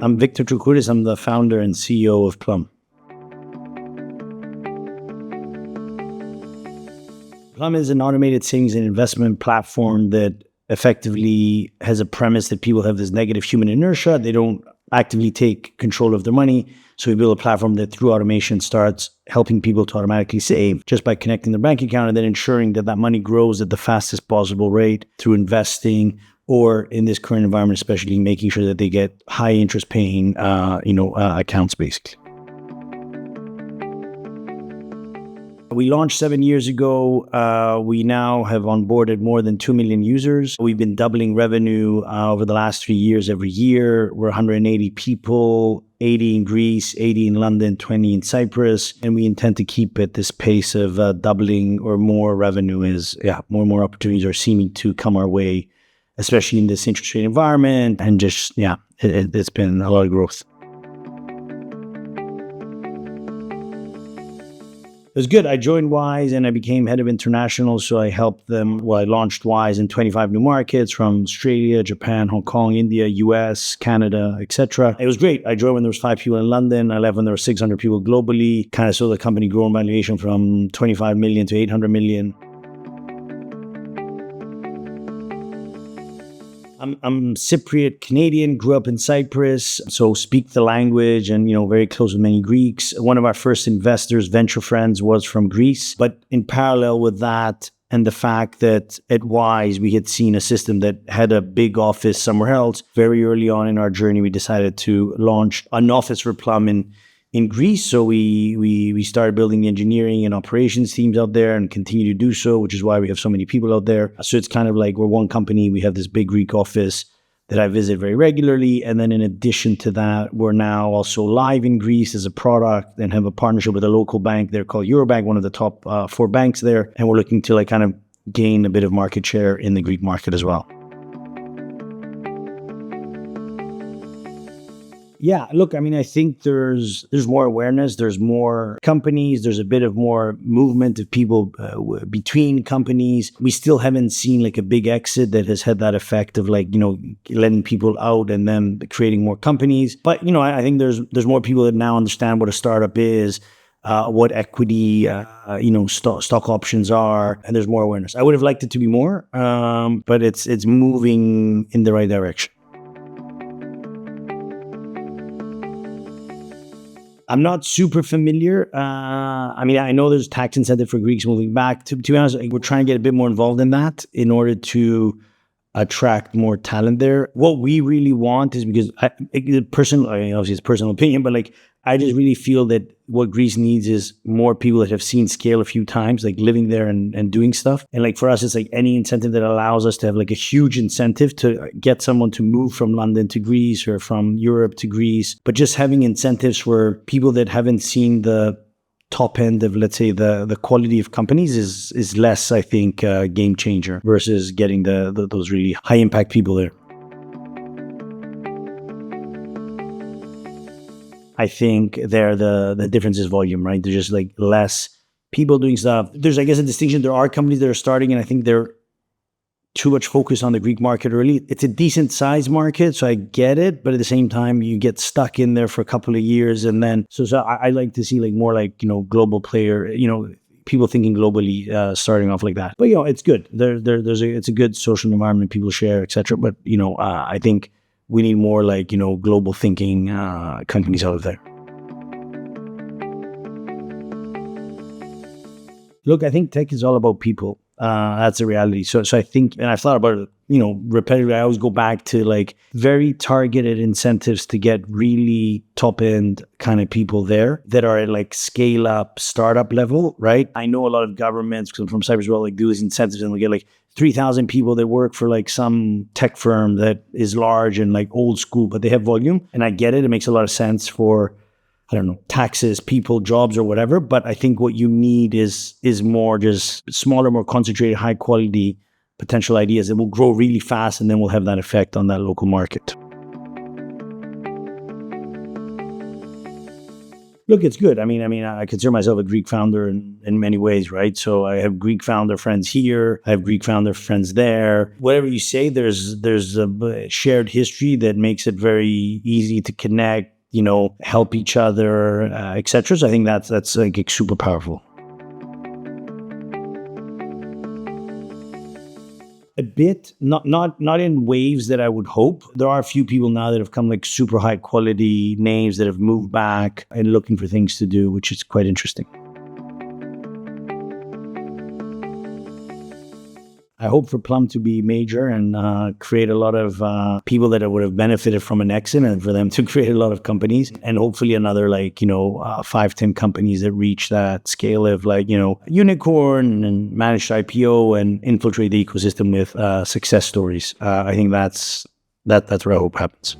I'm Victor Trokoudes. I'm the founder and CEO of Plum. Plum is an automated savings and investment platform that effectively has a premise that people have this negative human inertia. They don't actively take control of their money. So we build a platform that through automation starts helping people to automatically save just by connecting their bank account and then ensuring that that money grows at the fastest possible rate through investing, or in this current environment, especially making sure that they get high interest paying, accounts basically. We launched 7 years ago. We now have onboarded more than 2 million users. We've been doubling revenue over the last 3 years every year. We're 180 people, 80 in Greece, 80 in London, 20 in Cyprus. And we intend to keep at this pace of doubling or more revenue as more and more opportunities are seeming to come our way, especially in this interest rate environment. And just, it's been a lot of growth. It was good. I joined Wise and I became head of international. So I helped them. I launched Wise in 25 new markets from Australia, Japan, Hong Kong, India, US, Canada, etc. It was great. I joined when there was 5 people in London. I left when there were 600 people globally. Kind of saw the company grow in valuation from 25 million to 800 million. I'm Cypriot Canadian, grew up in Cyprus, so speak the language and, very close with many Greeks. One of our first investors, venture friends, was from Greece. But in parallel with that and the fact that at Wise, we had seen a system that had a big office somewhere else, very early on in our journey, we decided to launch an office for Plum in Greece. So we started building the engineering and operations teams out there and continue to do so, which is why we have so many people out there. So it's kind of like we're one company. We have this big Greek office that I visit very regularly. And then in addition to that, we're now also live in Greece as a product and have a partnership with a local bank there called Eurobank, one of the top 4 banks there. And we're looking to kind of gain a bit of market share in the Greek market as well. Yeah, look, I think there's more awareness, there's more companies, there's a bit of more movement of people between companies. We still haven't seen a big exit that has had that effect of letting people out and then creating more companies. But, I think there's more people that now understand what a startup is, what equity, stock options are, and there's more awareness. I would have liked it to be more, but it's moving in the right direction. I'm not super familiar. I know there's tax incentive for Greeks moving back. To be honest, we're trying to get a bit more involved in that in order to attract more talent there. What we really want is, because obviously it's personal opinion, but I just really feel that what Greece needs is more people that have seen scale a few times, living there and doing stuff. And for us, it's any incentive that allows us to have a huge incentive to get someone to move from London to Greece or from Europe to Greece. But just having incentives for people that haven't seen the top end of, let's say, the quality of companies is less, I think, game changer versus getting those really high impact people there. I think the difference is volume, right? There's just less people doing stuff. There's, I guess, a distinction. There are companies that are starting, and I think they're too much focused on the Greek market early. It's a decent size market, so I get it. But at the same time, you get stuck in there for a couple of years. And then, so I like to see more global player, people thinking globally, starting off like that. But, it's good. It's a good social environment, people share, etc. But, I think we need more global thinking companies out there. Look, I think tech is all about people. That's the reality. So I think, and I've thought about it, repetitively. I always go back to very targeted incentives to get really top end kind of people there that are at scale up startup level, right? I know a lot of governments, because I'm from Cyprus, well, do these incentives and we get 3,000 people that work for some tech firm that is large and old school, but they have volume. And I get it. It makes a lot of sense for, I don't know, taxes, people, jobs, or whatever. But I think what you need is more just smaller, more concentrated, high quality potential ideas that will grow really fast, and then will have that effect on that local market. Look, it's good. I consider myself a Greek founder in many ways, right? So I have Greek founder friends here. I have Greek founder friends there. Whatever you say, there's a shared history that makes it very easy to connect, help each other, etc. So I think that's like super powerful. A bit, not in waves that I would hope. There are a few people now that have come like super high quality names that have moved back and looking for things to do, which is quite interesting. I hope for Plum to be major and create a lot of people that would have benefited from an exit, and for them to create a lot of companies, and hopefully another 5-10 companies that reach that scale of unicorn and managed IPO and infiltrate the ecosystem with success stories. I think that's what I hope happens.